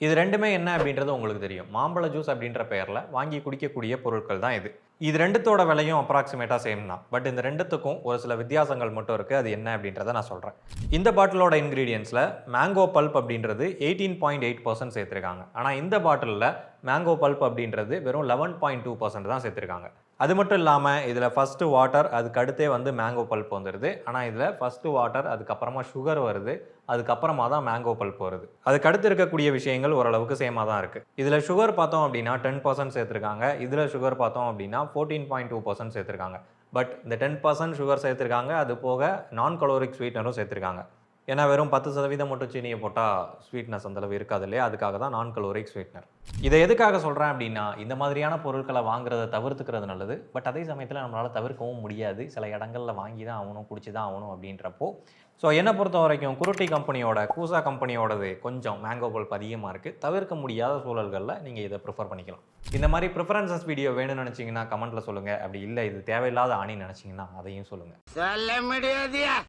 இது ரெண்டுமே என்ன அப்படின்றது உங்களுக்கு தெரியும். மாம்பழ ஜூஸ் அப்படின்ற பெயர்ல வாங்கி குடிக்கக்கூடிய பொருட்கள் தான் இது. இது 2த்தோட விலையும் அப்ராக்ஸிமேட்டா சேம் தான். பட் இந்த 2த்துக்கும் ஒரு சில வித்தியாசங்கள் மட்டும் இருக்கு. அது என்ன அப்படின்றத நான் சொல்றேன். இந்த பாட்டிலோட இன்கிரீடியன்ட்ஸ்ல மேங்கோ பல்ப் அப்படின்றது 18.8% சேர்த்திருக்காங்க. ஆனா இந்த பாட்டில்ல மேங்கோ பல்ப் அப்படின்றது வெறும் 11.2% தான் சேர்த்திருக்காங்க. அது மட்டும் இல்லாம இதுல ஃபர்ஸ்ட் வாட்டர், அதுக்கு அடுத்தே வந்து மேங்கோ பல்ப் வந்துருது. ஆனா இதுல ஃபர்ஸ்ட் வாட்டர், அதுக்கப்புறமா சுகர் வருது. அதுக்கப்புறமா தான் மேங்கோ பல்ப் வருது. அதுக்கு அடுத்து இருக்கக்கூடிய விஷயங்கள் ஓரளவுக்கு சேமா தான் இருக்கு. இதுல சுகர் பார்த்தோம் அப்படின்னா 10% சேர்த்திருக்காங்க. இதுல சுகர் பார்த்தோம் அப்படின்னா 14.2% சேர்த்திருக்காங்க. பட் இந்த 10% சுகர் சேர்த்திருக்காங்க. அது போக நான் கலோரிக் ஸ்வீட்னரும் சேர்த்திருக்காங்க. ஏன்னா வெறும் 10% மட்டும் சீனியை போட்டால் ஸ்வீட்னஸ் அந்தளவு இருக்காது இல்லையா, அதுக்காக தான் நான் கலோரிக் ஸ்வீட்னர். இதை எதுக்காக சொல்கிறேன் அப்படின்னா, இந்த மாதிரியான பொருட்களை வாங்குறத தவிர்த்துக்கிறது நல்லது. பட் அதே சமயத்தில் நம்மளால் தவிர்க்கவும் முடியாது. சில இடங்களில் வாங்கி தான் ஆகணும், குடிச்சு தான் ஆகணும் அப்படின்றப்போ. ஸோ என்னை பொறுத்த வரைக்கும் குருட்டி கம்பெனியோட, கூசா கம்பெனியோடது கொஞ்சம் மேங்கோ பல்ப் அதிகமாக இருக்குது. தவிர்க்க முடியாத சூழல்களில் நீங்கள் இதை ப்ரிஃபர் பண்ணிக்கலாம். இந்த மாதிரி ப்ரிஃபரன்சஸ் வீடியோ வேணும்னு நினச்சிங்கன்னா கமெண்ட்டில் சொல்லுங்கள். அப்படி இல்லை இது தேவையில்லாத ஆணின்னு நினச்சிங்கன்னா அதையும் சொல்லுங்கள்.